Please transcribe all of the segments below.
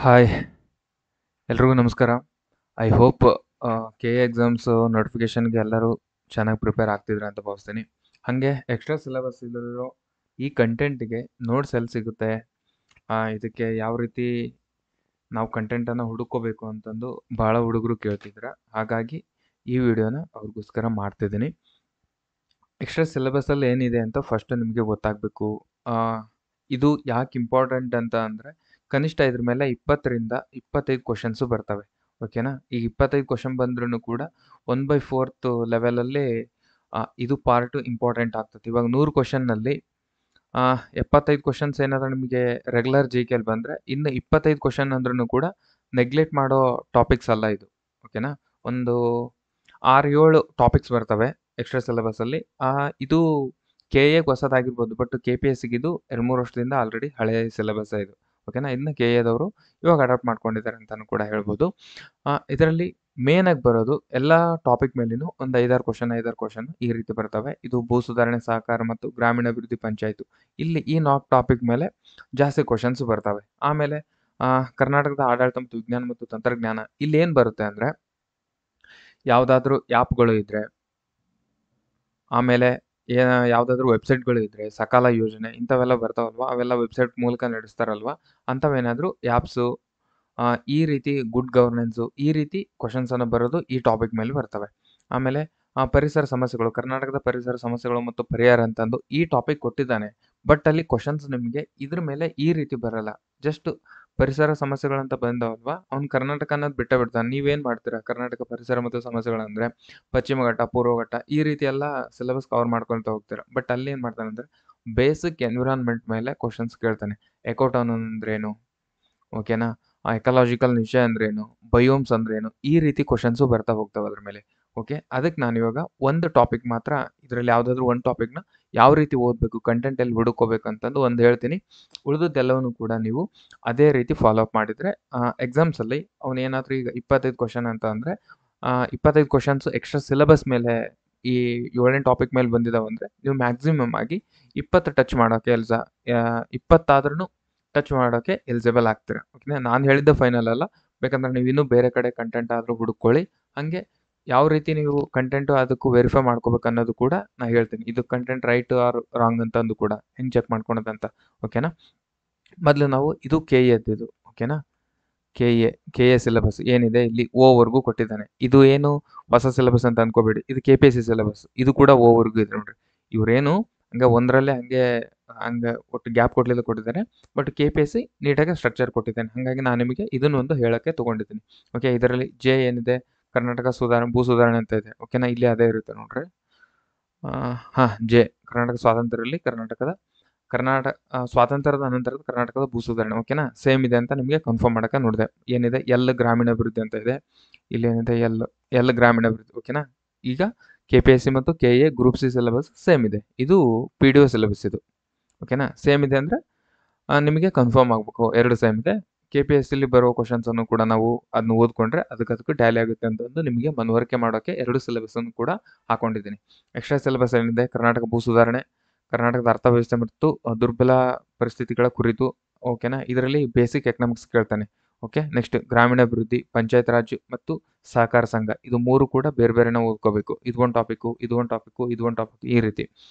Hi ಎಲ್ರಿಗೂ ನಮಸ್ಕಾರ. I hope K A exams ನೋಟಿಫಿಕೇಷನ್ಗೆ ಎಲ್ಲರೂ ಚೆನ್ನಾಗಿ ಪ್ರಿಪೇರ್ ಆಗ್ತಿದ್ರೆ ಅಂತ ಭಾವಿಸ್ತೀನಿ. ಹಾಗೆ ಎಕ್ಸ್ಟ್ರಾ ಸಿಲೆಬಸ್ ಇರೋ ಈ ಕಂಟೆಂಟಿಗೆ ನೋಟ್ಸ್ ಎಲ್ಲಿ ಸಿಗುತ್ತೆ, ಇದಕ್ಕೆ ಯಾವ ರೀತಿ ನಾವು ಕಂಟೆಂಟನ್ನು ಹುಡುಕೋಬೇಕು ಅಂತಂದು ಭಾಳ ಹುಡುಗರು ಕೇಳ್ತಿದ್ರ. ಹಾಗಾಗಿ ಈ ವಿಡಿಯೋನ ಅವ್ರಿಗೋಸ್ಕರ ಮಾಡ್ತಿದ್ದೀನಿ. ಎಕ್ಸ್ಟ್ರಾ ಸಿಲೆಬಸ್ಸಲ್ಲಿ ಏನಿದೆ ಅಂತ ಫಸ್ಟ್ ನಿಮಗೆ ಗೊತ್ತಾಗಬೇಕು. ಇದು ಯಾಕೆ ಇಂಪಾರ್ಟೆಂಟ್ ಅಂತ ಅಂದರೆ, ಕನಿಷ್ಠ ಇದ್ರ ಮೇಲೆ 20ರಿಂದ 25 ಕ್ವಶನ್ಸು ಬರ್ತವೆ. ಓಕೆನಾ? ಈ 25 ಕ್ವಶನ್ ಬಂದ್ರೂ ಕೂಡ 1/4 ಲೆವೆಲಲ್ಲಿ ಇದು ಪಾರ್ಟು ಇಂಪಾರ್ಟೆಂಟ್ ಆಗ್ತದೆ. ಇವಾಗ 100 ಕ್ವಶನ್ನಲ್ಲಿ 75 ಕ್ವಶನ್ಸ್ ಏನಾದರೂ ನಿಮಗೆ ರೆಗ್ಯುಲರ್ ಜಿ ಕೆಲ್ ಬಂದರೆ, ಇನ್ನು 25 ಕ್ವಶನ್ ಅಂದ್ರೂ ಕೂಡ ನೆಗ್ಲೆಕ್ಟ್ ಮಾಡೋ ಟಾಪಿಕ್ಸ್ ಅಲ್ಲ ಇದು. ಓಕೆನಾ? ಒಂದು 6-7 ಟಾಪಿಕ್ಸ್ ಬರ್ತವೆ ಎಕ್ಸ್ಟ್ರಾ ಸಿಲೆಬಸ್ಸಲ್ಲಿ. ಇದು ಕೆ ಎಗೆ ಹೊಸದಾಗಿರ್ಬೋದು, ಬಟ್ ಕೆ ಪಿ ಎಸ್ ಸಿಗೆ ಇದು 2-3 ವರ್ಷದಿಂದ ಆಲ್ರೆಡಿ ಹಳೆಯ ಸಿಲೆಬಸ್ ಇದು. ಓಕೆನಾ? ಇದನ್ನ ಕೆ ಎದವರು ಇವಾಗ ಅಡಾಪ್ಟ್ ಮಾಡ್ಕೊಂಡಿದ್ದಾರೆ ಅಂತಲೂ ಕೂಡ ಹೇಳ್ಬೋದು. ಇದರಲ್ಲಿ ಮೇನಾಗಿ ಬರೋದು ಎಲ್ಲ ಟಾಪಿಕ್ ಮೇಲಿನೂ ಒಂದು 5-6 ಕ್ವಶನ್ ಈ ರೀತಿ ಬರ್ತವೆ. ಇದು ಭೂ ಸುಧಾರಣೆ, ಸಹಕಾರ ಮತ್ತು ಗ್ರಾಮೀಣಾಭಿವೃದ್ಧಿ ಪಂಚಾಯತು. ಇಲ್ಲಿ ಈ 4 ಟಾಪಿಕ್ ಮೇಲೆ ಜಾಸ್ತಿ ಕ್ವಶನ್ಸ್ ಬರ್ತವೆ. ಆಮೇಲೆ ಕರ್ನಾಟಕದ ಆಡಳಿತ ಮತ್ತು ವಿಜ್ಞಾನ ಮತ್ತು ತಂತ್ರಜ್ಞಾನ. ಇಲ್ಲಿ ಏನು ಬರುತ್ತೆ ಅಂದರೆ, ಯಾವುದಾದ್ರೂ ಆ್ಯಪ್ಗಳು ಇದ್ದರೆ, ಆಮೇಲೆ ಯಾವುದಾದ್ರೂ ವೆಬ್ಸೈಟ್ಗಳು ಇದ್ದರೆ, ಸಕಾಲ ಯೋಜನೆ ಇಂಥವೆಲ್ಲ ಬರ್ತಾವಲ್ವ, ಅವೆಲ್ಲ ವೆಬ್ಸೈಟ್ ಮೂಲಕ ನಡೆಸ್ತಾರಲ್ವ, ಅಂಥವೇನಾದರೂ ಆ್ಯಪ್ಸು, ಈ ರೀತಿ ಗುಡ್ ಗವರ್ನೆನ್ಸು, ಈ ರೀತಿ ಕ್ವಶನ್ಸನ್ನು ಬರೋದು ಈ ಟಾಪಿಕ್ ಮೇಲೆ ಬರ್ತವೆ. ಆಮೇಲೆ ಪರಿಸರ ಸಮಸ್ಯೆಗಳು, ಕರ್ನಾಟಕದ ಪರಿಸರ ಸಮಸ್ಯೆಗಳು ಮತ್ತು ಪರಿಹಾರ ಅಂತಂದು ಈ ಟಾಪಿಕ್ ಕೊಟ್ಟಿದ್ದಾನೆ. ಬಟ್ ಅಲ್ಲಿ ಕ್ವಶನ್ಸ್ ನಿಮಗೆ ಇದ್ರ ಮೇಲೆ ಈ ರೀತಿ ಬರಲ್ಲ. ಜಸ್ಟ್ ಪರಿಸರ ಸಮಸ್ಯೆಗಳಂತ ಬಂದವಲ್ವ, ಅವ್ನು ಕರ್ನಾಟಕ ಅನ್ನೋದು ಬಿಡ್ತಾನೆ. ನೀವೇನು ಮಾಡ್ತೀರಾ? ಕರ್ನಾಟಕ ಪರಿಸರ ಮತ್ತು ಸಮಸ್ಯೆಗಳಂದರೆ ಪಶ್ಚಿಮ ಘಟ್ಟ, ಪೂರ್ವ ಘಟ್ಟ ಈ ರೀತಿ ಎಲ್ಲ ಸಿಲೆಬಸ್ ಕವರ್ ಮಾಡ್ಕೊಳ್ತಾ ಹೋಗ್ತೀರಾ. ಬಟ್ ಅಲ್ಲಿ ಏನು ಮಾಡ್ತಾನೆ ಅಂದರೆ, ಬೇಸಿಕ್ ಎನ್ವಿರಾನ್ಮೆಂಟ್ ಮೇಲೆ ಕ್ವಶನ್ಸ್ ಕೇಳ್ತಾನೆ. ಎಕೋಟೋನ್ ಅಂದ್ರೇನು? ಓಕೆನಾ? ಎಕಲಾಜಿಕಲ್ ನಿಶೆ ಅಂದ್ರೇನು? ಬಯೋಮ್ಸ್ ಅಂದ್ರೇನು? ಈ ರೀತಿ ಕ್ವಶನ್ಸು ಬರ್ತಾ ಹೋಗ್ತಾವೆ ಅದ್ರ ಮೇಲೆ. ಓಕೆ, ಅದಕ್ಕೆ ನಾನಿವಾಗ ಒಂದು ಟಾಪಿಕ್ ಮಾತ್ರ, ಇದರಲ್ಲಿ ಯಾವುದಾದ್ರೂ ಒಂದು ಟಾಪಿಕ್ನ ಯಾವ ರೀತಿ ಓದಬೇಕು, ಕಂಟೆಂಟಲ್ಲಿ ಹುಡುಕೋಬೇಕು ಅಂತಂದು ಒಂದು ಹೇಳ್ತೀನಿ. ಉಳಿದದ್ದೆಲ್ಲವೂ ಕೂಡ ನೀವು ಅದೇ ರೀತಿ ಫಾಲೋ ಅಪ್ ಮಾಡಿದರೆ ಎಕ್ಸಾಮ್ಸಲ್ಲಿ ಅವನೇನಾದರೂ ಈಗ 25 ಕ್ವಶನ್ ಅಂತ ಅಂದರೆ 25 ಕ್ವಶನ್ಸ್ ಎಕ್ಸ್ಟ್ರಾ ಸಿಲೆಬಸ್ ಮೇಲೆ ಈ 7ನೇ ಟಾಪಿಕ್ ಮೇಲೆ ಬಂದಿದ್ದಾವಂದರೆ ನೀವು ಮ್ಯಾಕ್ಸಿಮಮ್ ಆಗಿ 20 ಟಚ್ ಮಾಡೋಕ್ಕೆ 20 ಟಚ್ ಮಾಡೋಕ್ಕೆ ಎಲಿಜಿಬಲ್ ಆಗ್ತೀರಾ. ಓಕೆನಾ? ನಾನು ಹೇಳಿದ್ದೆ ಫೈನಲ್ ಅಲ್ಲ, ಬೇಕಂದ್ರೆ ನೀವು ಇನ್ನೂ ಬೇರೆ ಕಡೆ ಕಂಟೆಂಟ್ ಆದರೂ ಹುಡುಕೊಳ್ಳಿ. ಹಾಗೆ ಯಾವ ರೀತಿ ನೀವು ಕಂಟೆಂಟು ಅದಕ್ಕೂ ವೆರಿಫೈ ಮಾಡ್ಕೋಬೇಕು ಅನ್ನೋದು ಕೂಡ ನಾನು ಹೇಳ್ತೀನಿ. ಇದು ಕಂಟೆಂಟ್ ರೈಟ್ ಆರ್ ರಾಂಗ್ ಅಂತಂದು ಕೂಡ ಹೆಂಗೆ ಚೆಕ್ ಮಾಡ್ಕೊಳೋದಂತ. ಓಕೆನಾ? ಮೊದಲು ನಾವು ಇದು ಕೆ ಎದ್ದು, ಓಕೆನಾ? ಕೆ ಎ ಸಿಲೆಬಸ್ ಏನಿದೆ ಇಲ್ಲಿ ಓವರೆಗೂ ಕೊಟ್ಟಿದ್ದಾನೆ. ಇದು ಏನು ಹೊಸ ಸಿಲೆಬಸ್ ಅಂತ ಅನ್ಕೋಬೇಡಿ, ಇದು K P S C syllabus. ಇದು ಕೂಡ ಓವರೆಗೂ ಇದೆ ನೋಡ್ರಿ. ಇವರೇನು ಹಂಗೆ ಒಂದರಲ್ಲೇ ಹಂಗೆ ಒಟ್ಟು ಗ್ಯಾಪ್ ಕೊಟ್ಟಿದ್ದಾರೆ. But K P S C ನೀಟಾಗಿ ಸ್ಟ್ರಕ್ಚರ್ ಕೊಟ್ಟಿದ್ದಾನೆ. ಹಾಗಾಗಿ ನಾನು ನಿಮಗೆ ಇದನ್ನೊಂದು ಹೇಳೋಕ್ಕೆ ತೊಗೊಂಡಿದ್ದೀನಿ. ಓಕೆ, ಇದರಲ್ಲಿ ಜೆ ಏನಿದೆ, ಕರ್ನಾಟಕ ಭೂ ಸುಧಾರಣೆ ಅಂತ ಇದೆ. ಓಕೆನಾ? ಇಲ್ಲಿ ಅದೇ ಇರುತ್ತೆ ನೋಡ್ರಿ. ಜೆ ಕರ್ನಾಟಕ ಸ್ವಾತಂತ್ರ್ಯದಲ್ಲಿ ಸ್ವಾತಂತ್ರ್ಯದ ಅನಂತರದ ಕರ್ನಾಟಕದ ಭೂ ಸುಧಾರಣೆ. ಓಕೆನಾ? ಸೇಮ್ ಇದೆ ಅಂತ ನಿಮಗೆ ಕನ್ಫರ್ಮ್ ಮಾಡೋಕೆ ನೋಡಿದೆ. ಏನಿದೆ, ಎಲ್ ಗ್ರಾಮೀಣಾಭಿವೃದ್ಧಿ ಅಂತ ಇದೆ. ಇಲ್ಲಿ ಏನಿದೆ, ಎಲ್ ಗ್ರಾಮೀಣಾಭಿವೃದ್ಧಿ. ಓಕೆನಾ? ಈಗ ಕೆ ಪಿ ಎಸ್ ಸಿ ಮತ್ತು K A group C syllabus same ಇದೆ. ಇದು ಪಿ ಡಿ ಒ ಸಿಲೆಬಸ್ ಇದು. ಓಕೆನಾ? ಸೇಮ್ ಇದೆ ಅಂದರೆ ನಿಮಗೆ ಕನ್ಫರ್ಮ್ ಆಗಬೇಕು ಎರಡು ಸೇಮ್ ಇದೆ. ಕೆ ಪಿ ಎಸ್ ಸಿಲಿ ಬರೋ ಕ್ವಶನ್ಸನ್ನು ಕೂಡ ನಾವು ಅದನ್ನ ಓದ್ಕೊಂಡ್ರೆ ಅದಕ್ಕೆ ಟ್ಯಾಲಿ ಆಗುತ್ತೆ ಅಂತಂದು ನಿಮಗೆ ಮನವರಿಕೆ ಮಾಡೋಕ್ಕೆ 2 ಸಿಲೆಬಸ್ಸನ್ನು ಕೂಡ ಹಾಕೊಂಡಿದ್ದೀನಿ. ಎಕ್ಸ್ಟ್ರಾ ಸಿಲೆಬಸ್ ಏನಿದೆ, ಕರ್ನಾಟಕ ಭೂ ಸುಧಾರಣೆ, ಕರ್ನಾಟಕದ ಅರ್ಥವ್ಯವಸ್ಥೆ ಮತ್ತು ದುರ್ಬಲ ಪರಿಸ್ಥಿತಿಗಳ ಕುರಿತು. ಓಕೆನಾ? ಇದರಲ್ಲಿ ಬೇಸಿಕ್ ಎಕನಾಮಿಕ್ಸ್ ಕೇಳ್ತಾನೆ. ಓಕೆ, ನೆಕ್ಸ್ಟ್ ಗ್ರಾಮೀಣಾಭಿವೃದ್ಧಿ, ಪಂಚಾಯತ್ ರಾಜ್ ಮತ್ತು ಸಹಕಾರ ಸಂಘ. ಇದು 3 ಕೂಡ ಬೇರೆ ಬೇರೆನೇ ಓದ್ಕೋಬೇಕು. ಇದು ಒಂದು ಟಾಪಿಕ್ಕು, ಇದು ಒಂದು ಟಾಪಿಕ್ಕು, ಇದು ಒಂದು ಟಾಪಿಕ್, ಈ ರೀತಿ.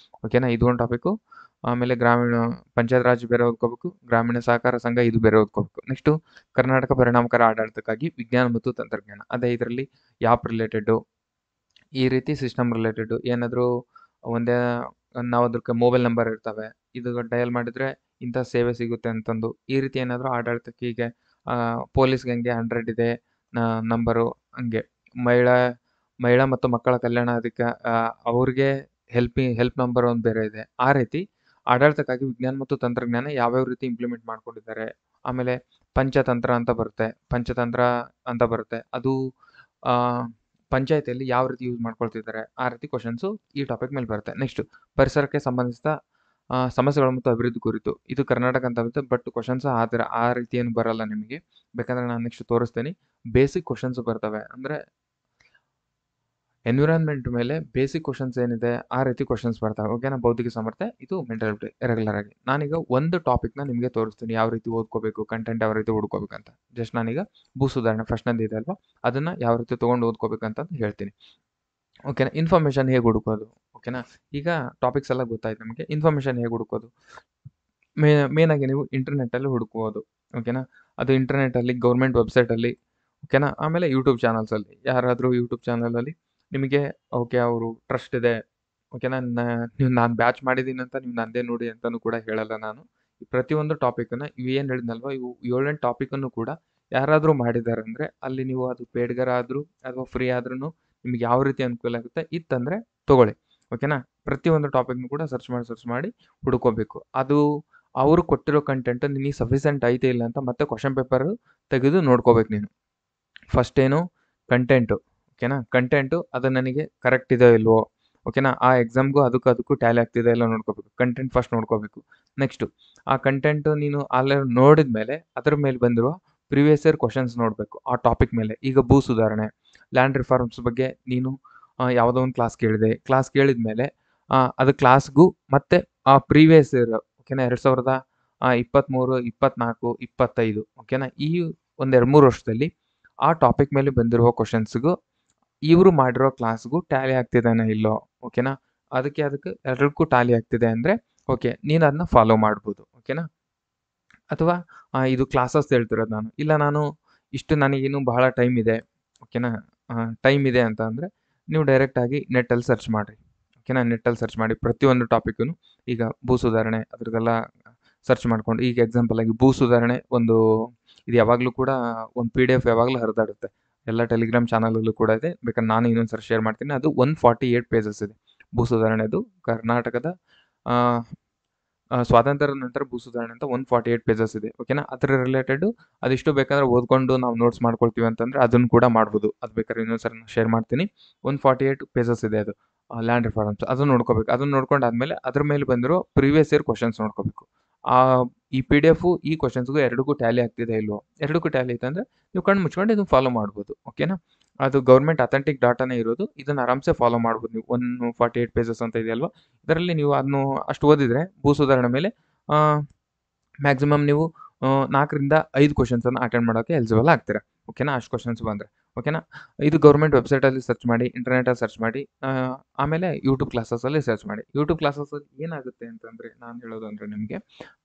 ಓಕೆನಾ? ಇದು ಒಂದು ಟಾಪಿಕ್ಕು, ಆಮೇಲೆ ಗ್ರಾಮೀಣ ಪಂಚಾಯತ್ ರಾಜ್ ಬೇರೆ ಓದ್ಕೋಬೇಕು, ಗ್ರಾಮೀಣ ಸಹಕಾರ ಸಂಘ ಇದು ಬೇರೆ ಓದ್ಕೋಬೇಕು. ನೆಕ್ಸ್ಟು ಕರ್ನಾಟಕ ಪರಿಣಾಮಕಾರಿ ಆಡಳಿತಕ್ಕಾಗಿ ವಿಜ್ಞಾನ ಮತ್ತು ತಂತ್ರಜ್ಞಾನ. ಅದೇ ಇದರಲ್ಲಿ ಯಾಪ್ ರಿಲೇಟೆಡ್ಡು, ಈ ರೀತಿ ಸಿಸ್ಟಮ್ ರಿಲೇಟೆಡ್ಡು ಏನಾದರೂ ಒಂದೇ ನಾವು ಅದಕ್ಕೆ ಮೊಬೈಲ್ ನಂಬರ್ ಇರ್ತವೆ, ಇದು ಡಯಲ್ ಮಾಡಿದರೆ ಇಂಥ ಸೇವೆ ಸಿಗುತ್ತೆ ಅಂತಂದು, ಈ ರೀತಿ ಏನಾದರೂ ಆಡಳಿತಕ್ಕೆ, ಹೀಗೆ ಪೊಲೀಸ್ಗೆ ಹೆಂಗೆ 100 ಇದೆ ನಂಬರು, ಹಂಗೆ ಮಹಿಳಾ ಮತ್ತು ಮಕ್ಕಳ ಕಲ್ಯಾಣ ಅವ್ರಿಗೆ ಹೆಲ್ಪ್ ನಂಬರ್ ಒಂದು ಬೇರೆ ಇದೆ. ಆ ರೀತಿ ಆಡಳಿತಕ್ಕಾಗಿ ವಿಜ್ಞಾನ ಮತ್ತು ತಂತ್ರಜ್ಞಾನ ಯಾವ್ಯಾವ ರೀತಿ ಇಂಪ್ಲಿಮೆಂಟ್ ಮಾಡ್ಕೊಂಡಿದ್ದಾರೆ. ಆಮೇಲೆ ಪಂಚತಂತ್ರ ಅಂತ ಬರುತ್ತೆ. ಅದು ಪಂಚಾಯತಿಯಲ್ಲಿ ಯಾವ ರೀತಿ ಯೂಸ್ ಮಾಡ್ಕೊಳ್ತಿದ್ದಾರೆ, ಆ ರೀತಿ ಕ್ವಶನ್ಸು ಈ ಟಾಪಿಕ್ ಮೇಲೆ ಬರುತ್ತೆ. ನೆಕ್ಸ್ಟ್ ಪರಿಸರಕ್ಕೆ ಸಂಬಂಧಿಸಿದ ಸಮಸ್ಯೆಗಳು ಮತ್ತು ಅಭಿವೃದ್ಧಿ ಕುರಿತು. ಇದು ಕರ್ನಾಟಕ ಅಂತ ಬರುತ್ತೆ, ಬಟ್ ಕ್ವಶನ್ಸ್ ಆ ರೀತಿ ಏನು ಬರಲ್ಲ ನಿಮಗೆ. ಬೇಕಂದ್ರೆ ನಾನು ನೆಕ್ಸ್ಟ್ ತೋರಿಸ್ತೀನಿ. ಬೇಸಿಕ್ ಕ್ವಶನ್ಸ್ ಬರ್ತವೆ. ಅಂದರೆ ಎನ್ವಿರಾನ್ಮೆಂಟ್ ಮೇಲೆ ಬೇಸಿಕ್ ಕ್ವಶನ್ಸ್ ಏನಿದೆ ಆ ರೀತಿ ಕ್ವಶನ್ಸ್ ಬರ್ತಾವೆ. ಓಕೆನಾ? ಭೌತಿಕ ಸಾಮರ್ಥ್ಯ, ಇದು ಮೆಂಟಾಲಿಟಿ ರೆಗ್ಯುಲರ್ ಆಗಿ. ನಾನೀಗ ಒಂದು ಟಾಪಿಕ್ನ ನಿಮಗೆ ತೋರಿಸ್ತೀನಿ, ಯಾವ ರೀತಿ ಓದ್ಕೋಬೇಕು, ಕಂಟೆಂಟ್ ಯಾವ ರೀತಿ ಹುಡ್ಕೋಬೇಕಂತ. ಜಸ್ಟ್ ನಾನೀಗ ಭೂ ಸುಧಾರಣೆ ಫಸ್ಟ್ನದ್ದು ಇದೆ ಅಲ್ವಾ, ಅದನ್ನು ಯಾವ ರೀತಿ ತೊಗೊಂಡು ಓದ್ಕೋಬೇಕಂತ ಹೇಳ್ತೀನಿ. ಓಕೆನಾ? ಇನ್ಫಾರ್ಮೇಷನ್ ಹೇಗೆ ಹುಡುಕೋದು. ಓಕೆನಾ? ಈಗ ಟಾಪಿಕ್ಸ್ ಎಲ್ಲ ಗೊತ್ತಾಯ್ತು ನಮಗೆ. ಇನ್ಫಾರ್ಮೇಷನ್ ಹೇಗೆ ಹುಡುಕೋದು, ಮೇನಾಗಿ ನೀವು ಇಂಟರ್ನೆಟ್ಟಲ್ಲಿ ಹುಡುಕುವುದು. ಓಕೆನಾ? ಅದು ಇಂಟರ್ನೆಟ್ಟಲ್ಲಿ, ಗೌರ್ಮೆಂಟ್ ವೆಬ್ಸೈಟಲ್ಲಿ, ಓಕೆನಾ? ಆಮೇಲೆ ಯೂಟ್ಯೂಬ್ ಚಾನಲ್ಸಲ್ಲಿ, ಯಾರಾದರೂ ಯೂಟ್ಯೂಬ್ ಚಾನಲಲ್ಲಿ ನಿಮಗೆ ಓಕೆ ಅವರು ಟ್ರಸ್ಟ್ ಇದೆ, ಓಕೆನಾ? ನೀವು ನಾನು ಬ್ಯಾಚ್ ಮಾಡಿದ್ದೀನಿ ಅಂತ ನೀವು ನಂದೇ ನೋಡಿ ಅಂತಲೂ ಕೂಡ ಹೇಳಲ್ಲ ನಾನು. ಪ್ರತಿಯೊಂದು ಟಾಪಿಕನ್ನು ಇವು ಏನು ಹೇಳಿದ್ನಲ್ವ, ಇವು 7 ಟಾಪಿಕನ್ನು ಕೂಡ ಯಾರಾದರೂ ಮಾಡಿದ್ದಾರೆ ಅಂದರೆ ಅಲ್ಲಿ ನೀವು ಅದು ಪೇಡ್ಗರ ಆದರೂ ಅಥವಾ ಫ್ರೀ ಆದ್ರೂ ನಿಮ್ಗೆ ಯಾವ ರೀತಿ ಅನುಕೂಲ ಆಗುತ್ತೆ ಇತ್ತಂದರೆ ತೊಗೊಳ್ಳಿ. ಓಕೆನಾ? ಪ್ರತಿಯೊಂದು ಟಾಪಿಕ್ನು ಕೂಡ ಸರ್ಚ್ ಮಾಡಿ ಹುಡ್ಕೋಬೇಕು. ಅದು ಅವರು ಕೊಟ್ಟಿರೋ ಕಂಟೆಂಟ್ ನಿನಗೆ ಸಫಿಸೆಂಟ್ ಐತೆ ಇಲ್ಲ ಅಂತ ಮತ್ತೆ ಕ್ವಶನ್ ಪೇಪರ್ ತೆಗೆದು ನೋಡ್ಕೋಬೇಕು ನೀನು. ಫಸ್ಟ್ ಏನು ಕಂಟೆಂಟು. ಓಕೆನಾ? ಕಂಟೆಂಟು ಅದು ನನಗೆ ಕರೆಕ್ಟ್ ಇದೆಯೋ ಇಲ್ವೋ, ಓಕೆನಾ? ಆ ಎಕ್ಸಾಮ್ಗೂ ಅದಕ್ಕೂ ಟ್ಯಾಲಿ ಆಗ್ತಿದೆ ಇಲ್ಲ ನೋಡ್ಕೋಬೇಕು. ಕಂಟೆಂಟ್ ಫಸ್ಟ್ ನೋಡ್ಕೋಬೇಕು. ನೆಕ್ಸ್ಟು ಆ ಕಂಟೆಂಟು ನೀನು ಅಲ್ಲೇ ನೋಡಿದ ಮೇಲೆ ಅದ್ರ ಮೇಲೆ ಬಂದಿರುವ ಪ್ರಿವಿಯಸ್ ಇಯರ್ ಕ್ವಶನ್ಸ್ ನೋಡಬೇಕು ಆ ಟಾಪಿಕ್ ಮೇಲೆ. ಈಗ ಭೂ ಸುಧಾರಣೆ, ಲ್ಯಾಂಡ್ ರಿಫಾರ್ಮ್ಸ್ ಬಗ್ಗೆ ನೀನು ಯಾವುದೋ ಒಂದು ಕ್ಲಾಸ್ ಕೇಳಿದೆ. ಕ್ಲಾಸ್ ಕೇಳಿದ ಮೇಲೆ ಅದು ಕ್ಲಾಸ್ಗೂ ಮತ್ತು ಆ ಪ್ರೀವಿಯಸ್ ಇಯರ್, ಓಕೆನಾ? 2023, 24, 25, ಓಕೆನಾ? ಈ ಒಂದು 2-3 ವರ್ಷದಲ್ಲಿ ಆ ಟಾಪಿಕ್ ಮೇಲೆ ಬಂದಿರುವ ಕ್ವಶನ್ಸ್ಗೂ ಇವರು ಮಾಡಿರೋ ಕ್ಲಾಸ್ಗೂ ಟ್ಯಾಲಿ ಆಗ್ತಿದ್ದಾನೆ ಇಲ್ಲೋ, ಓಕೆನಾ? ಅದಕ್ಕೆ ಎರಡಕ್ಕೂ ಟ್ಯಾಲಿ ಆಗ್ತಿದೆ ಅಂದರೆ ಓಕೆ, ನೀನು ಅದನ್ನ ಫಾಲೋ ಮಾಡ್ಬೋದು. ಓಕೆನಾ? ಅಥವಾ ಇದು ಕ್ಲಾಸಸ್ ಹೇಳ್ತಿರೋದು ನಾನು. ಇಲ್ಲ ನಾನು ಇಷ್ಟು ನನಗಿನ್ನೂ ಬಹಳ ಟೈಮ್ ಇದೆ, ಓಕೆನಾ? ಟೈಮ್ ಇದೆ ಅಂತ ಅಂದರೆ ನೀವು ಡೈರೆಕ್ಟಾಗಿ ನೆಟ್ಟಲ್ಲಿ ಸರ್ಚ್ ಮಾಡಿರಿ. ಓಕೆನಾ? ನೆಟ್ಟಲ್ಲಿ ಸರ್ಚ್ ಮಾಡಿ ಪ್ರತಿಯೊಂದು ಟಾಪಿಕ್ಕೂ. ಈಗ ಭೂ ಸುಧಾರಣೆ ಅದ್ರದ್ದೆಲ್ಲ ಸರ್ಚ್ ಮಾಡ್ಕೊಂಡು, ಈಗ ಎಕ್ಸಾಂಪಲ್ ಆಗಿ ಭೂ ಸುಧಾರಣೆ ಇದು ಯಾವಾಗಲೂ ಕೂಡ ಒಂದು PDF ಯಾವಾಗಲೂ ಹರಿದಾಡುತ್ತೆ. ಎಲ್ಲ ಟೆಲಿಗ್ರಾಮ್ ಚಾನಲಲ್ಲೂ ಕೂಡ ಇದೆ. ಬೇಕಾದ್ರೆ ನಾನು ಇನ್ನೊಂದು ಸರಿ ಶೇರ್ ಮಾಡ್ತೀನಿ. ಅದು 148 ಪೇಜಸ್ ಇದೆ ಭೂ ಸುಧಾರಣೆದು. ಕರ್ನಾಟಕದ ಸ್ವಾತಂತ್ರ್ಯದ ನಂತರ ಭೂ ಸುಧಾರಣೆ ಅಂತ 148 ಪೇಜಸ್ ಇದೆ. ಓಕೆನಾ? ಅದರ ರಿಲೇಟೆಡ್ ಅದಿಷ್ಟು ಬೇಕಾದ್ರೆ ಓದ್ಕೊಂಡು ನಾವು ನೋಟ್ಸ್ ಮಾಡ್ಕೊಳ್ತೀವಿ ಅಂತಂದರೆ ಅದನ್ನು ಕೂಡ ಮಾಡ್ಬೋದು. ಅದು ಬೇಕಾದ್ರೆ ಇನ್ನೊಂದು ಸರಿ ಶೇರ್ ಮಾಡ್ತೀನಿ. 148 ಪೇಜಸ್ ಇದೆ ಅದು, ಲ್ಯಾಂಡ್ ರಿಫಾರ್ಮ್ಸ್. ಅದನ್ನು ನೋಡ್ಕೋಬೇಕು. ಅದನ್ನು ನೋಡ್ಕೊಂಡಾದ್ಮೇಲೆ ಅದ್ರ ಮೇಲೆ ಬಂದಿರೋ ಪ್ರೀವಿಯಸ್ ಇಯರ್ ಕ್ವಶನ್ಸ್ ನೋಡ್ಕೋಬೇಕು. ಈ PDF ಈ ಕ್ವಶನ್ಸ್ಗೂ ಎರಡಕ್ಕೂ ಟ್ಯಾಲಿ ಆಗ್ತಿದೆ ಇಲ್ವೋ. ಎರಡಕ್ಕೂ ಟ್ಯಾಲಿ ಐತೆ ಅಂದರೆ ನೀವು ಕಣ್ಣು ಮುಚ್ಕೊಂಡು ಇದನ್ನು ಫಾಲೋ ಮಾಡ್ಬೋದು. ಓಕೆನಾ? ಅದು ಗೌರ್ಮೆಂಟ್ ಅಥೆಂಟಿಕ್ ಡಾಟಾನೇ ಇರೋದು. ಇದನ್ನು ಆರಾಮ್ಸೆ ಫಾಲೋ ಮಾಡ್ಬೋದು ನೀವು. 148 ಪೇಜಸ್ ಅಂತ ಇದೆಯಲ್ವ, ಇದರಲ್ಲಿ ನೀವು ಅದನ್ನು ಅಷ್ಟು ಓದಿದರೆ ಭೂ ಸುಧಾರಣೆ ಮೇಲೆ ಮ್ಯಾಕ್ಸಿಮಮ್ ನೀವು 4ರಿಂದ 5 ಕ್ವಶನ್ಸನ್ನು ಅಟೆಂಡ್ ಮಾಡೋಕ್ಕೆ ಎಲಿಜಿಬಲ್ ಆಗ್ತೀರಾ. ಓಕೆನಾ? ಅಷ್ಟು ಕ್ವಶನ್ಸ್ ಬಂದರೆ. ಓಕೆನಾ? ಇದು ಗೌರ್ಮೆಂಟ್ ವೆಬ್ಸೈಟಲ್ಲಿ ಸರ್ಚ್ ಮಾಡಿ, ಇಂಟರ್ನೆಟಲ್ಲಿ ಸರ್ಚ್ ಮಾಡಿ, ಆಮೇಲೆ ಯೂಟ್ಯೂಬ್ ಕ್ಲಾಸಸಲ್ಲಿ ಸರ್ಚ್ ಮಾಡಿ. ಯೂಟ್ಯೂಬ್ ಕ್ಲಾಸಸಲ್ಲಿ ಏನಾಗುತ್ತೆ ಅಂತಂದರೆ, ನಾನು ಹೇಳೋದು ಅಂದರೆ ನಿಮಗೆ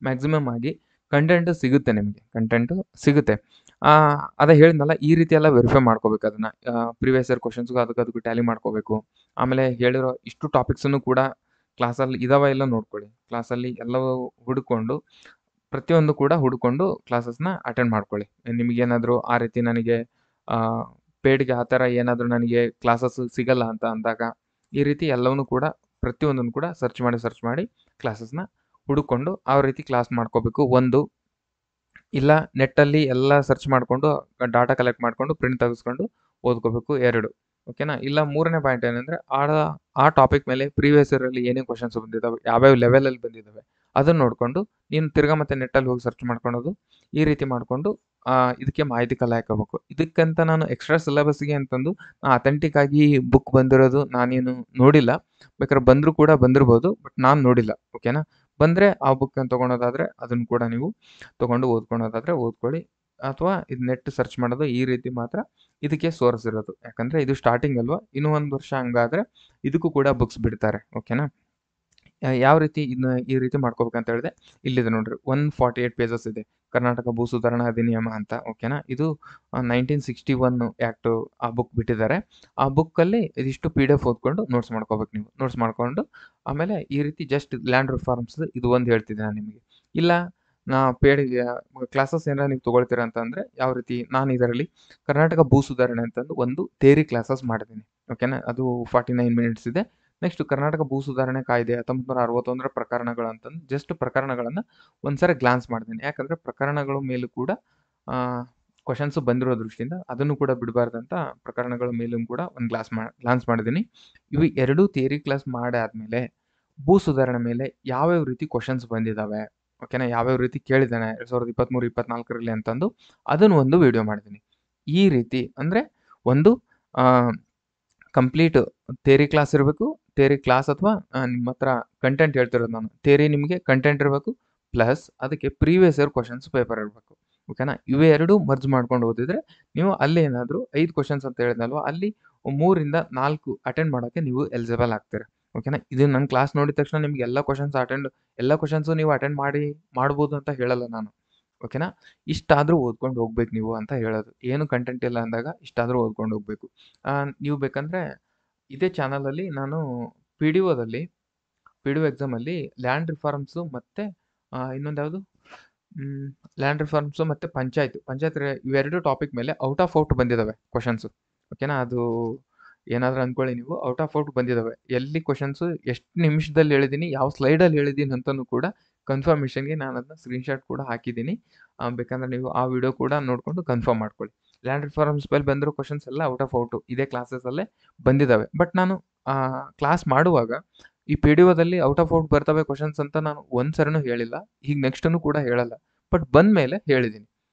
ಮ್ಯಾಕ್ಸಿಮಮ್ ಆಗಿ ಕಂಟೆಂಟು ಸಿಗುತ್ತೆ. ನಿಮಗೆ ಕಂಟೆಂಟು ಸಿಗುತ್ತೆ. ಅದೇ ಹೇಳಿದ್ನಲ್ಲ, ಈ ರೀತಿ ಎಲ್ಲ ವೆರಿಫೈ ಮಾಡ್ಕೋಬೇಕು ಅದನ್ನು. ಪ್ರಿವಿಯಸ್ ಇಯರ್ ಕ್ವಶನ್ಸ್ಗೂ ಅದಕ್ಕೂ ಟ್ಯಾಲಿ ಮಾಡ್ಕೋಬೇಕು. ಆಮೇಲೆ ಹೇಳಿರೋ ಇಷ್ಟು ಟಾಪಿಕ್ಸನ್ನು ಕೂಡ ಕ್ಲಾಸಲ್ಲಿ ಇದಾವ ಇಲ್ಲ ನೋಡ್ಕೊಳ್ಳಿ. ಕ್ಲಾಸಲ್ಲಿ ಎಲ್ಲವೂ ಹುಡುಕೊಂಡು ಪ್ರತಿಯೊಂದು ಕೂಡ ಹುಡ್ಕೊಂಡು ಕ್ಲಾಸಸ್ನ ಅಟೆಂಡ್ ಮಾಡ್ಕೊಳ್ಳಿ. ನಿಮಗೇನಾದರೂ ಆ ರೀತಿ ನನಗೆ ಪೇಡ್ಗೆ ಆ ಥರ ಏನಾದರೂ ನನಗೆ ಕ್ಲಾಸಸ್ ಸಿಗಲ್ಲ ಅಂತ ಅಂದಾಗ ಈ ರೀತಿ ಎಲ್ಲವನ್ನೂ ಕೂಡ ಪ್ರತಿಯೊಂದನ್ನು ಕೂಡ ಸರ್ಚ್ ಮಾಡಿ ಕ್ಲಾಸಸ್ನ ಹುಡುಕೊಂಡು ಆ ರೀತಿ ಕ್ಲಾಸ್ ಮಾಡ್ಕೋಬೇಕು. ಒಂದು, ಇಲ್ಲ ನೆಟ್ಟಲ್ಲಿ ಎಲ್ಲ ಸರ್ಚ್ ಮಾಡಿಕೊಂಡು ಡಾಟಾ ಕಲೆಕ್ಟ್ ಮಾಡಿಕೊಂಡು ಪ್ರಿಂಟ್ ತೆಗೆಸ್ಕೊಂಡು ಓದ್ಕೋಬೇಕು. 2, ಓಕೆನಾ? ಇಲ್ಲ 3ನೇ ಪಾಯಿಂಟ್ ಏನಂದರೆ ಆ ಟಾಪಿಕ್ ಮೇಲೆ ಪ್ರೀವಿಯಸ್ ಇಯರಲ್ಲಿ ಏನೇನು ಕ್ವಶನ್ಸ್ ಬಂದಿದ್ದಾವೆ, ಯಾವ್ಯಾವ ಲೆವೆಲಲ್ಲಿ ಬಂದಿದ್ದಾವೆ ಅದನ್ನು ನೋಡಿಕೊಂಡು ನೀನು ತಿರ್ಗಾ ಮತ್ತೆ ನೆಟ್ಟಲ್ಲಿ ಹೋಗಿ ಸರ್ಚ್ ಮಾಡ್ಕೊಳೋದು. ಈ ರೀತಿ ಮಾಡಿಕೊಂಡು ಇದಕ್ಕೆ ಮಾಹಿತಿ ಕಲೆ ಹಾಕೋಬೇಕು. ಇದಕ್ಕಂತ ನಾನು ಎಕ್ಸ್ಟ್ರಾ ಸಿಲೆಬಸ್ಗೆ ಅಂತಂದು ಅಥೆಂಟಿಕ್ ಆಗಿ ಬುಕ್ ಬಂದಿರೋದು ನಾನೇನು ನೋಡಿಲ್ಲ. ಬೇಕಾದ್ರೆ ಬಂದರೂ ಕೂಡ ಬಂದಿರ್ಬೋದು, ಬಟ್ ನಾನು ನೋಡಿಲ್ಲ. ಓಕೆನಾ? ಬಂದರೆ ಆ ಬುಕ್ಕನ್ನು ತೊಗೊಳೋದಾದರೆ ಅದನ್ನು ಕೂಡ ನೀವು ತೊಗೊಂಡು ಓದ್ಕೊಳೋದಾದರೆ ಓದ್ಕೊಳ್ಳಿ. ಅಥವಾ ಇದು ನೆಟ್ ಸರ್ಚ್ ಮಾಡೋದು ಈ ರೀತಿ ಮಾತ್ರ ಇದಕ್ಕೆ ಸೋರ್ಸ್ ಇರೋದು. ಯಾಕಂದರೆ ಇದು ಸ್ಟಾರ್ಟಿಂಗ್ ಅಲ್ವಾ, ಇನ್ನೂ 1 ವರ್ಷ ಹಂಗಾದರೆ ಇದಕ್ಕೂ ಕೂಡ ಬುಕ್ಸ್ ಬಿಡ್ತಾರೆ. ಓಕೆನಾ? ಯಾವ ರೀತಿ ಇದನ್ನ ಈ ರೀತಿ ಮಾಡ್ಕೋಬೇಕಂತ ಹೇಳಿದೆ, ಇಲ್ಲಿದೆ ನೋಡ್ರಿ. 148 ಪೇಜಸ್ ಇದೆ, ಕರ್ನಾಟಕ ಭೂ ಸುಧಾರಣಾ ಅಧಿನಿಯಮ ಅಂತ. ಓಕೆನಾ? ಇದು 1961 ಆ್ಯಕ್ಟು ಆ ಬುಕ್ ಬಿಟ್ಟಿದ್ದಾರೆ. ಆ ಬುಕ್ಕಲ್ಲಿ ಇದಿಷ್ಟು PDF ಓದ್ಕೊಂಡು ನೋಟ್ಸ್ ಮಾಡ್ಕೋಬೇಕು ನೀವು. ನೋಟ್ಸ್ ಮಾಡ್ಕೊಂಡು ಆಮೇಲೆ ಈ ರೀತಿ ಜಸ್ಟ್ ಲ್ಯಾಂಡ್ ರಿಫಾರ್ಮ್ಸ್ ಇದು ಒಂದು ಹೇಳ್ತಿದ್ದೆ ನಾನು ನಿಮಗೆ. ಇಲ್ಲ ಪೇಡ್ಗೆ ಕ್ಲಾಸಸ್ ಏನಾರ ನೀವು ತೊಗೊಳ್ತೀರಾ ಅಂತಂದರೆ ಯಾವ ರೀತಿ, ನಾನು ಇದರಲ್ಲಿ ಕರ್ನಾಟಕ ಭೂ ಸುಧಾರಣೆ ಅಂತಂದು ಒಂದು ಥಿಯರಿ ಕ್ಲಾಸಸ್ ಮಾಡಿದ್ದೀನಿ. ಓಕೆನಾ? ಅದು 49 ಮಿನಿಟ್ಸ್ ಇದೆ. ನೆಕ್ಸ್ಟ್ ಕರ್ನಾಟಕ ಭೂ ಸುಧಾರಣೆ ಕಾಯ್ದೆ 1961 ಪ್ರಕರಣಗಳು ಅಂತಂದು ಜಸ್ಟ್ ಪ್ರಕರಣಗಳನ್ನು ಒಂದ್ಸರಿ ಗ್ಲಾನ್ಸ್ ಮಾಡಿದ್ದೀನಿ. ಯಾಕಂದರೆ ಪ್ರಕರಣಗಳ ಮೇಲೂ ಕೂಡ ಕ್ವಶನ್ಸು ಬಂದಿರೋ ದೃಷ್ಟಿಯಿಂದ ಅದನ್ನು ಕೂಡ ಬಿಡಬಾರ್ದಂತ ಪ್ರಕರಣಗಳ ಮೇಲೂ ಕೂಡ ಒಂದು ಗ್ಲಾನ್ಸ್ ಮಾಡಿದ್ದೀನಿ. ಇವು 2 ಥಿಯರಿ ಕ್ಲಾಸ್ ಮಾಡಾದ್ಮೇಲೆ ಭೂ ಸುಧಾರಣೆ ಮೇಲೆ ಯಾವ್ಯಾವ ರೀತಿ ಕ್ವಶನ್ಸ್ ಬಂದಿದ್ದಾವೆ, ಓಕೆನಾ? ಯಾವ್ಯಾವ ರೀತಿ ಕೇಳಿದ್ದಾನೆ 2023, 24ರಲ್ಲಿ ಅಂತಂದು ಅದನ್ನು ಒಂದು ವಿಡಿಯೋ ಮಾಡಿದ್ದೀನಿ. ಈ ರೀತಿ ಅಂದರೆ ಒಂದು ಕಂಪ್ಲೀಟ್ ಥಿಯರಿ ಕ್ಲಾಸ್ ಇರಬೇಕು. ಥಿಯರಿ ಕ್ಲಾಸ್ ಅಥವಾ ನಿಮ್ಮ ಹತ್ರ ಕಂಟೆಂಟ್ ಹೇಳ್ತಿರೋದು ನಾನು. ಥಿಯರಿ ನಿಮಗೆ ಕಂಟೆಂಟ್ ಇರಬೇಕು, ಪ್ಲಸ್ ಅದಕ್ಕೆ ಪ್ರೀವಿಯಸ್ ಇಯರ್ ಕ್ವಶನ್ಸ್ ಪೇಪರ್ ಇರಬೇಕು. ಓಕೆನಾ? ಇವೆ ಎರಡೂ ಮರ್ಜ್ ಮಾಡ್ಕೊಂಡು ಓದಿದ್ರೆ ನೀವು ಅಲ್ಲಿ ಏನಾದರೂ 5 ಕ್ವಶನ್ಸ್ ಅಂತ ಹೇಳಿದ್ನಲ್ವಾ, ಅಲ್ಲಿ 3 ರಿಂದ 4 ಅಟೆಂಡ್ ಮಾಡೋಕ್ಕೆ ನೀವು ಎಲಿಜಿಬಲ್ ಆಗ್ತೀರ. ಓಕೆನಾ? ಇದು ನನ್ನ ಕ್ಲಾಸ್ ನೋಡಿದ ತಕ್ಷಣ ನಿಮ್ಗೆ ಎಲ್ಲ ಕ್ವಶನ್ಸು ನೀವು ಅಟೆಂಡ್ ಮಾಡ್ಬೋದು ಅಂತ ಹೇಳಲ್ಲ ನಾನು. ಓಕೆನಾ? ಇಷ್ಟಾದರೂ ಓದ್ಕೊಂಡು ಹೋಗ್ಬೇಕು ನೀವು ಅಂತ ಹೇಳೋದು. ಏನು ಕಂಟೆಂಟ್ ಇಲ್ಲ ಅಂದಾಗ ಇಷ್ಟಾದರೂ ಓದ್ಕೊಂಡು ಹೋಗ್ಬೇಕು. ನೀವು ಬೇಕಂದ್ರೆ ಇದೇ ಚಾನಲಲ್ಲಿ ನಾನು ಪಿ ಡಿ ಒ ಎಕ್ಸಾಮಲ್ಲಿ ಲ್ಯಾಂಡ್ ರಿಫಾರ್ಮ್ಸು ಮತ್ತು ಇನ್ನೊಂದು ಯಾವುದು ಲ್ಯಾಂಡ್ ರಿಫಾರ್ಮ್ಸು ಮತ್ತು ಪಂಚಾಯತ್ ಇವೆರಡು ಟಾಪಿಕ್ ಮೇಲೆ ಔಟ್ ಆಫ್ ಔಟ್ ಬಂದಿದ್ದಾವೆ ಕ್ವಶನ್ಸು. ಓಕೆನಾ? ಅದು ಏನಾದರೂ ಅಂದ್ಕೊಳ್ಳಿ ನೀವು, ಔಟ್ ಆಫ್ ಔಟ್ ಬಂದಿದ್ದಾವೆ. ಎಲ್ಲಿ ಕ್ವಶನ್ಸು ಎಷ್ಟು ನಿಮಿಷದಲ್ಲಿ ಹೇಳಿದ್ದೀನಿ, ಯಾವ ಸ್ಲೈಡಲ್ಲಿ ಹೇಳಿದ್ದೀನಿ ಅಂತಲೂ ಕೂಡ ಕನ್ಫರ್ಮೇಷನ್ಗೆ ನಾನು ಅದನ್ನ ಸ್ಕ್ರೀನ್ಶಾಟ್ ಕೂಡ ಹಾಕಿದ್ದೀನಿ. ಬೇಕಂದ್ರೆ ನೀವು ಆ ವಿಡಿಯೋ ಕೂಡ ನೋಡಿಕೊಂಡು ಕನ್ಫರ್ಮ್ ಮಾಡ್ಕೊಳ್ಳಿ. ಲ್ಯಾಂಡ್ ರಿಫಾರ್ಮ್ಸ್ ಮೇಲೆ ಬಂದಿರೋ ಕ್ವಶನ್ಸ್ ಎಲ್ಲ ಔಟ್ ಆಫ್ ಔಟು ಇದೇ ಕ್ಲಾಸಸಲ್ಲೇ ಬಂದಿದ್ದಾವೆ. ಬಟ್ ನಾನು ಕ್ಲಾಸ್ ಮಾಡುವಾಗ ಈ ಪಿ ಡಿ ಒದಲ್ಲಿ ಔಟ್ ಆಫ್ ಔಟ್ ಬರ್ತವೆ ಕ್ವಶನ್ಸ್ ಅಂತ ನಾನು ಒಂದು ಸರಿನೂ ಹೇಳಿಲ್ಲ, ಈಗ ನೆಕ್ಸ್ಟನ್ನು ಕೂಡ ಹೇಳಲ್ಲ. ಬಟ್ ಬಂದ ಮೇಲೆ ಹೇಳಿದ್ದೀನಿ,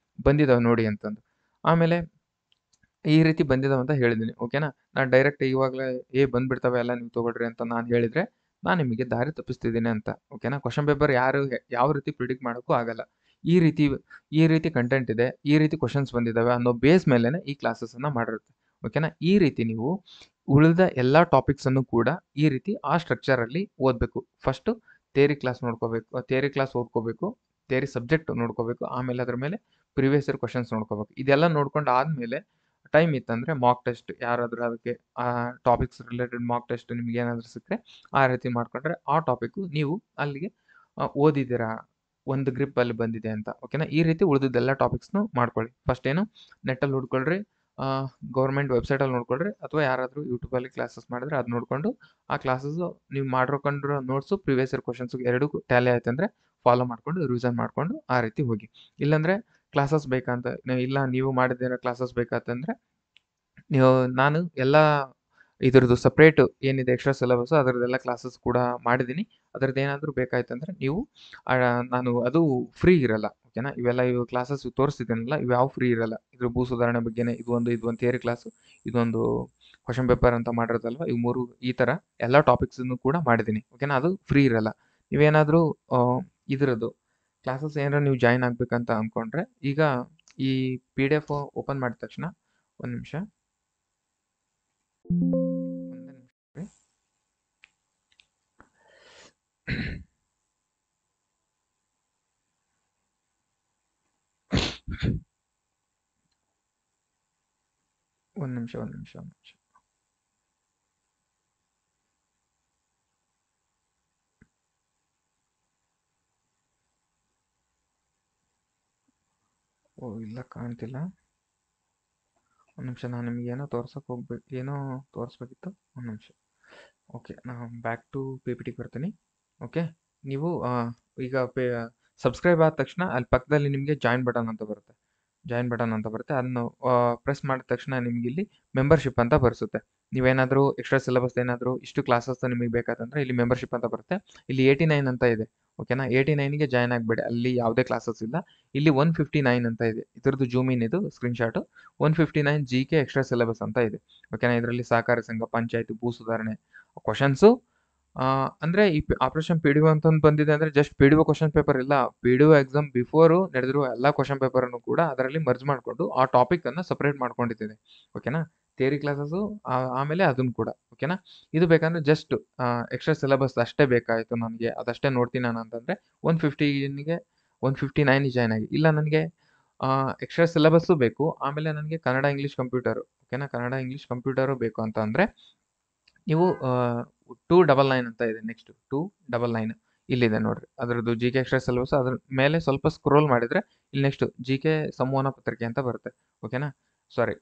ಬಂದಿದ್ದಾವೆ ನೋಡಿ ಅಂತಂದು. ಆಮೇಲೆ ಈ ರೀತಿ ಬಂದಿದ್ದಾವೆ ಅಂತ ಹೇಳಿದ್ದೀನಿ. ಓಕೆನಾ? ನಾನು ಡೈರೆಕ್ಟ್ ಇವಾಗಲೇ ಬಂದ್ಬಿಡ್ತವೆ ಎಲ್ಲ ನೀವು ತೊಗೊಳ್ರಿ ಅಂತ ನಾನು ಹೇಳಿದರೆ ನಾನು ನಿಮಗೆ ದಾರಿ ತಪ್ಪಿಸ್ತಿದ್ದೀನಿ ಅಂತ. ಓಕೆನಾ? ಕ್ವಶನ್ ಪೇಪರ್ ಯಾವ ರೀತಿ ಪ್ರಿಡಿಕ್ಟ್ ಮಾಡೋಕ್ಕೂ ಆಗಲ್ಲ. ಈ ರೀತಿ ಕಂಟೆಂಟ್ ಇದೆ, ಈ ರೀತಿ ಕ್ವಶನ್ಸ್ ಬಂದಿದ್ದಾವೆ ಅನ್ನೋ ಬೇಸ್ ಮೇಲೆನೇ ಈ ಕ್ಲಾಸಸನ್ನು ಮಾಡಿರುತ್ತೆ. ಓಕೆನಾ? ಈ ರೀತಿ ನೀವು ಉಳಿದ ಎಲ್ಲ ಟಾಪಿಕ್ಸನ್ನು ಕೂಡ ಈ ರೀತಿ ಆ ಸ್ಟ್ರಕ್ಚರಲ್ಲಿ ಓದಬೇಕು. ಫಸ್ಟು ಥಿಯರಿ ಕ್ಲಾಸ್ ಓದ್ಕೋಬೇಕು, ಥಿಯರಿ ಸಬ್ಜೆಕ್ಟ್ ನೋಡ್ಕೋಬೇಕು, ಆಮೇಲೆ ಅದ್ರ ಮೇಲೆ ಪ್ರಿವಿಯಸ್ ಇಯರ್ ಕ್ವಶನ್ಸ್ ನೋಡ್ಕೋಬೇಕು. ಇದೆಲ್ಲ ನೋಡ್ಕೊಂಡು ಆದಮೇಲೆ ಟೈಮ್ ಇತ್ತಂದರೆ ಮಾಕ್ ಟೆಸ್ಟ್, ಯಾರಾದರೂ ಅದಕ್ಕೆ ಆ ಟಾಪಿಕ್ಸ್ ರಿಲೇಟೆಡ್ ಮಾಕ್ ಟೆಸ್ಟ್ ನಿಮ್ಗೆ ಏನಾದರೂ ಸಿಕ್ಕರೆ ಆ ರೀತಿ ಮಾಡಿಕೊಂಡ್ರೆ ಆ ಟಾಪಿಕ್ಕು ನೀವು ಅಲ್ಲಿಗೆ ಓದಿದ್ದೀರಾ, ಒಂದು ಗ್ರಿಪ್ಪಲ್ಲಿ ಬಂದಿದೆ ಅಂತ. ಓಕೆನಾ? ಈ ರೀತಿ ಉಳಿದಿದ್ದೆಲ್ಲ ಟಾಪಿಕ್ಸ್ನು ಮಾಡ್ಕೊಳ್ಳಿ. ಫಸ್ಟ್ ಏನು ನೆಟ್ಟಲ್ಲಿ ಹುಡ್ಕೊಳ್ರಿ, ಗೌರ್ಮೆಂಟ್ ವೆಬ್ಸೈಟಲ್ಲಿ ನೋಡ್ಕೊಳ್ರಿ, ಅಥವಾ ಯಾರಾದರೂ ಯೂಟ್ಯೂಬಲ್ಲಿ ಕ್ಲಾಸಸ್ ಮಾಡಿದ್ರೆ ಅದು ನೋಡಿಕೊಂಡು ಆ ಕ್ಲಾಸಸ್ಸು ನೀವು ಮಾಡಿಕೊಂಡಿರೋ ನೋಟ್ಸು ಪ್ರಿವಿಯಸ್ ಇಯರ್ ಕ್ವಶನ್ಸು ಎರಡೂ ಟ್ಯಾಲಿ ಆಯ್ತಂದರೆ ಫಾಲೋ ಮಾಡಿಕೊಂಡು ರಿವಿಷನ್ ಮಾಡಿಕೊಂಡು ಆ ರೀತಿ ಹೋಗಿ. ಇಲ್ಲಾಂದರೆ ಕ್ಲಾಸಸ್ ಬೇಕಂತ ಇಲ್ಲ ನೀವು ಮಾಡಿದ್ದೀರ ಕ್ಲಾಸಸ್ ಬೇಕಂತಂದರೆ ನಾನು ಎಲ್ಲ ಇದ್ರದ್ದು ಸಪ್ರೇಟ್ ಏನಿದೆ ಎಕ್ಸ್ಟ್ರಾ ಸಿಲೆಬಸ್ಸು ಅದರದ್ದೆಲ್ಲ ಕ್ಲಾಸಸ್ ಕೂಡ ಮಾಡಿದ್ದೀನಿ. ಅದರದ್ದು ಏನಾದರೂ ಬೇಕಾಯ್ತಂದರೆ ನೀವು ನಾನು ಅದು ಫ್ರೀ ಇರಲ್ಲ. ಓಕೆನಾ? ಇವು ಕ್ಲಾಸಸ್ ತೋರಿಸ್ತಿದ್ದೀನಲ್ಲ, ಇವು ಯಾವ ಫ್ರೀ ಇರಲ್ಲ. ಇದ್ರ ಭೂ ಸುಧಾರಣೆ ಬಗ್ಗೆನೇ ಇದೊಂದು ಥಿಯರಿ ಕ್ಲಾಸು, ಇದೊಂದು ಕ್ವಶನ್ ಪೇಪರ್ ಅಂತ ಮಾಡಿರೋದಲ್ವ, ಇವು 3 ಈ ಥರ ಎಲ್ಲ ಟಾಪಿಕ್ಸನ್ನು ಕೂಡ ಮಾಡಿದ್ದೀನಿ. ಓಕೆನಾ? ಅದು ಫ್ರೀ ಇರಲ್ಲ. ನೀವೇನಾದರೂ ಇದರದ್ದು ಕ್ಲಾಸಸ್ ಏನಾರ ನೀವು ಜಾಯಿನ್ ಆಗಬೇಕಂತ ಅಂದ್ಕೊಂಡ್ರೆ ಈಗ ಈ PDF ಓಪನ್ ಮಾಡಿದ ತಕ್ಷಣ ಒಂದು ನಿಮಿಷ ರೀ. ಒಂದು ನಿಮಿಷ. ಇಲ್ಲ ಕಾಣ್ತಿಲ್ಲ. ಒಂದು ನಿಮಿಷ, ನಾನು ನಿಮ್ಗೆ ಏನೋ ತೋರಿಸ್ಬೇಕಿತ್ತು. ಒಂದು ನಿಮಿಷ. ಓಕೆ, ನಾನು ಬ್ಯಾಕ್ ಟು PPT ಬರ್ತೀನಿ. ಓಕೆ, ನೀವು ಈಗ ಸಬ್ಸ್ಕ್ರೈಬ್ ಆದ ತಕ್ಷಣ ಅಲ್ಲಿ ಪಕ್ಕದಲ್ಲಿ ನಿಮಗೆ ಜಾಯಿನ್ ಬಟನ್ ಅಂತ ಬರುತ್ತೆ. ಅದನ್ನು ಪ್ರೆಸ್ ಮಾಡಿದ ತಕ್ಷಣ ನಿಮ್ಗೆ ಇಲ್ಲಿ ಮೆಂಬರ್ಶಿಪ್ ಅಂತ ಬರಿಸುತ್ತೆ. ನೀವೇನಾದರೂ ಎಕ್ಸ್ಟ್ರಾ ಸಿಲೆಬಸ್ ಏನಾದರೂ ಇಷ್ಟು ಕ್ಲಾಸಸ್ ನಿಮಗೆ ಬೇಕಾದಂದರೆ ಇಲ್ಲಿ ಮೆಂಬರ್ಶಿಪ್ ಅಂತ ಬರುತ್ತೆ. ಇಲ್ಲಿ 89 ಅಂತ ಇದೆ. ಓಕೆನಾ? 89ಗೆ ಜಾಯ್ನ್ ಆಗಬೇಡಿ, ಅಲ್ಲಿ ಯಾವುದೇ ಕ್ಲಾಸಸ್ ಇಲ್ಲ. ಇಲ್ಲಿ 159 ಅಂತ ಇದೆ. ಇದ್ರದ್ದು ಜೂಮ್ ಇನ್ ಇದು ಸ್ಕ್ರೀನ್ಶಾಟು. 159 GK ಎಕ್ಸ್ಟ್ರಾ ಸಿಲೆಬಸ್ ಅಂತ ಇದೆ. ಓಕೆನಾ? ಇದರಲ್ಲಿ ಸಹಕಾರ ಸಂಘ, ಪಂಚಾಯತ್, ಭೂ ಸುಧಾರಣೆ ಕ್ವಶನ್ಸು. ಅಂದರೆ ಈ ಆಪರೇಷನ್ PDO ಅಂತಂದು ಬಂದಿದೆ ಅಂದರೆ ಜಸ್ಟ್ PDO ಕ್ವಶನ್ ಪೇಪರ್ ಇಲ್ಲ, PDO ಎಕ್ಸಾಮ್ ಬಿಫೋರು ನಡೆದಿರುವ ಎಲ್ಲ ಕ್ವಶನ್ ಪೇಪರನ್ನು ಕೂಡ ಅದರಲ್ಲಿ ಮರ್ಜ್ ಮಾಡಿಕೊಂಡು ಆ ಟಾಪಿಕನ್ನು ಸಪ್ರೇಟ್ ಮಾಡ್ಕೊಂಡಿದ್ದೇನೆ. ಓಕೆನಾ? ಥಿಯರಿ ಕ್ಲಾಸಸ್ಸು ಆಮೇಲೆ ಅದನ್ನು ಕೂಡ. ಓಕೆನಾ? ಇದು ಬೇಕಂದರೆ ಜಸ್ಟ್ ಎಕ್ಸ್ಟ್ರಾ ಸಿಲೆಬಸ್ ಅಷ್ಟೇ ಬೇಕಾಯಿತು ನನಗೆ, ಅದಷ್ಟೇ ನೋಡ್ತೀನಿ ನಾನು ಅಂತಂದರೆ 159 ಜಾಯ್ನ್ ಆಗಿ. ಇಲ್ಲ ನನಗೆ ಎಕ್ಸ್ಟ್ರಾ ಸಿಲೆಬಸ್ಸು ಬೇಕು, ಆಮೇಲೆ ನನಗೆ ಕನ್ನಡ ಇಂಗ್ಲೀಷ್ ಕಂಪ್ಯೂಟರು. ಓಕೆನಾ? ಕನ್ನಡ ಇಂಗ್ಲೀಷ್ ಕಂಪ್ಯೂಟರು ಬೇಕು ಅಂತ ಅಂದರೆ ನೀವು 299 ಅಂತ ಇದೆ. ನೆಕ್ಸ್ಟ್ 299 ಇಲ್ಲಿದೆ ನೋಡ್ರಿ, ಅದರದ್ದು GK ಎಕ್ಸ್ಟ್ರಾ ಸಿಲೆಬಸ್. ಅದ್ರ ಮೇಲೆ ಸ್ವಲ್ಪ ಸ್ಕ್ರೋಲ್ ಮಾಡಿದರೆ ಇಲ್ಲಿ ನೆಕ್ಸ್ಟ್ GK ಸಂವಹನ ಪತ್ರಿಕೆ ಅಂತ ಬರುತ್ತೆ. ಓಕೆನಾ? ಸಾರಿ,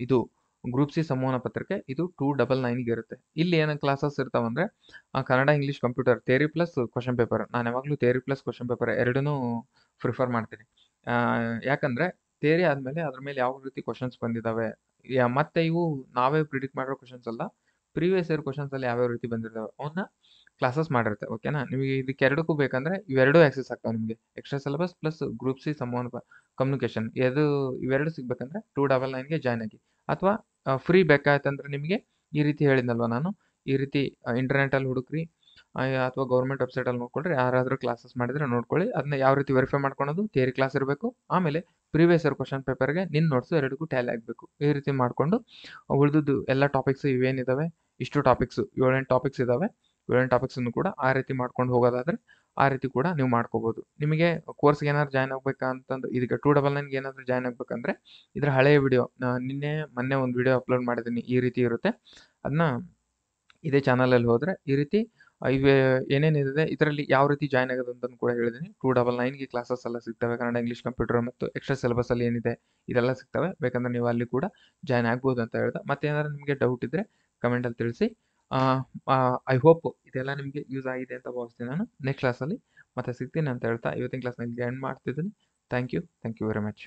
ಇದು ಗ್ರೂಪ್ C ಸಂವಹನ ಪತ್ರಿಕೆ, ಇದು 299ಗೆ ಇರುತ್ತೆ. ಇಲ್ಲಿ ಏನು ಕ್ಲಾಸಸ್ ಇರ್ತಾವಂದರೆ Kannada English computer theory plus question paper. ನಾನು ಯಾವಾಗಲೂ ಥಿಯರಿ ಪ್ಲಸ್ ಕ್ವಶನ್ ಪೇಪರ್ ಎರಡನ್ನೂ ಪ್ರಿಫರ್ ಮಾಡ್ತೀನಿ. ಯಾಕಂದರೆ ಥಿಯರಿ ಆದಮೇಲೆ ಅದ್ರ ಮೇಲೆ ಯಾವ ರೀತಿ ಕ್ವಶನ್ಸ್ ಬಂದಿದ್ದಾವೆ, ಮತ್ತು ಇವು ನಾವೇ ಪ್ರಿಡಿಕ್ಟ್ ಮಾಡಿರೋ ಕ್ವಶನ್ಸ್ ಅಲ್ಲ, ಪ್ರೀವಿಯಸ್ ಇಯರ್ ಕ್ವಶನ್ಸಲ್ಲಿ ಯಾವ್ಯಾವ ರೀತಿ ಬಂದಿರ್ತವೆ ಅವನ್ನ ಕ್ಲಾಸಸ್ ಮಾಡಿರುತ್ತೆ. ಓಕೆನಾ? ನಿಮಗೆ ಇದಕ್ಕೆರಡಕ್ಕೂ ಬೇಕಂದರೆ ಇವೆರಡೂ ಆ್ಯಕ್ಸೆಸ್ ಆಗ್ತಾವೆ ನಿಮಗೆ. Extra syllabus plus group C ಸಂವಹನ ಕಮ್ಯುನಿಕೇಷನ್ ಇವೆರಡು ಸಿಗಬೇಕಂದ್ರೆ 299ಗೆ ಜಾಯ್ನ್ ಆಗಿ. ಅಥವಾ ಫ್ರೀ ಬೇಕಾಯ್ತಂದ್ರೆ ನಿಮಗೆ ಈ ರೀತಿ ಹೇಳಿದ್ನಲ್ವ ನಾನು, ಈ ರೀತಿ ಇಂಟರ್ನೆಟಲ್ಲಿ ಹುಡುಕ್ರಿ ಅಥವಾ ಗೌರ್ಮೆಂಟ್ ವೆಬ್ಸೈಟಲ್ಲಿ ನೋಡ್ಕೊಳ್ರಿ, ಯಾರಾದರೂ ಕ್ಲಾಸಸ್ ಮಾಡಿದರೆ ನೋಡ್ಕೊಳ್ಳಿ. ಅದನ್ನ ಯಾವ ರೀತಿ ವೆರಿಫೈ ಮಾಡ್ಕೊಳೋದು, ಥಿಯರಿ ಕ್ಲಾಸ್ ಇರಬೇಕು, ಆಮೇಲೆ ಪ್ರೀವಿಯಸ್ ಇಯರ್ ಕ್ವಶನ್ ಪೇಪರ್ಗೆ ನಿನ್ನ ನೋಟ್ಸು ಎರಡಕ್ಕೂ ಟ್ಯಾಲಿ ಆಗಬೇಕು. ಈ ರೀತಿ ಮಾಡಿಕೊಂಡು ಉಳಿದದ್ದು ಎಲ್ಲ ಟಾಪಿಕ್ಸು ಇವೇನಿದ್ದಾವೆ, ಇಷ್ಟು ಟಾಪಿಕ್ಸು 7-8 ಟಾಪಿಕ್ಸ್ ಇದ್ದಾವೆ, 7-8 ಟಾಪಿಕ್ಸನ್ನು ಕೂಡ ಆ ರೀತಿ ಮಾಡ್ಕೊಂಡು ಹೋಗೋದಾದರೆ ಆ ರೀತಿ ಕೂಡ ನೀವು ಮಾಡ್ಕೋಬೋದು. ನಿಮಗೆ ಕೋರ್ಸ್ಗೆ ಏನಾದ್ರು ಜಾಯ್ನ್ ಆಗಬೇಕಾ ಅಂತಂದು, ಇದೀಗ 299ಗೆ ಏನಾದರೂ ಜಾಯ್ನ್ ಆಗಬೇಕಂದ್ರೆ ಇದರ ಹಳೆಯ ವಿಡಿಯೋ ಮೊನ್ನೆ ಒಂದು ವಿಡಿಯೋ ಅಪ್ಲೋಡ್ ಮಾಡಿದ್ದೀನಿ, ಈ ರೀತಿ ಇರುತ್ತೆ. ಅದನ್ನ ಇದೇ ಚಾನಲಲ್ಲಿ ಹೋದರೆ ಈ ರೀತಿ ಇವೇ ಏನೇನಿದೆ ಇದರಲ್ಲಿ ಯಾವ ರೀತಿ ಜಾಯ್ನ್ ಆಗೋದು ಅಂತಲೂ ಕೂಡ ಹೇಳಿದ್ದೀನಿ. 299ಗೆ ಕ್ಲಾಸಸ್ ಎಲ್ಲ ಸಿಗ್ತವೆ, ಕನ್ನಡ, ಇಂಗ್ಲೀಷ್, ಕಂಪ್ಯೂಟರ್ ಮತ್ತು ಎಕ್ಸ್ಟ್ರಾ ಸಿಲೆಬಸಲ್ಲಿ ಏನಿದೆ ಇದೆಲ್ಲ ಸಿಗ್ತವೆ. ಬೇಕಂದ್ರೆ ನೀವು ಅಲ್ಲಿ ಕೂಡ ಜಾಯ್ನ್ ಆಗ್ಬೋದು ಅಂತ ಹೇಳ್ದೆ. ಮತ್ತೇನಾದ್ರು ನಿಮಗೆ ಡೌಟ್ ಇದ್ದರೆ ಕಮೆಂಟಲ್ಲಿ ತಿಳಿಸಿ. ಐ ಹೋಪ್ ಇದೆಲ್ಲ ನಿಮಗೆ ಯೂಸ್ ಆಗಿದೆ ಅಂತ ಭಾವಿಸ್ತೀನಿ. ನಾನು ನೆಕ್ಸ್ಟ್ ಕ್ಲಾಸಲ್ಲಿ ಮತ್ತೆ ಸಿಗ್ತೀನಿ ಅಂತ ಹೇಳ್ತಾ ಇವತ್ತಿನ ಕ್ಲಾಸ್ನ ಇಲ್ಲಿಗೆ ಎಂಡ್ ಮಾಡ್ತಿದ್ದೀನಿ. Thank you very much.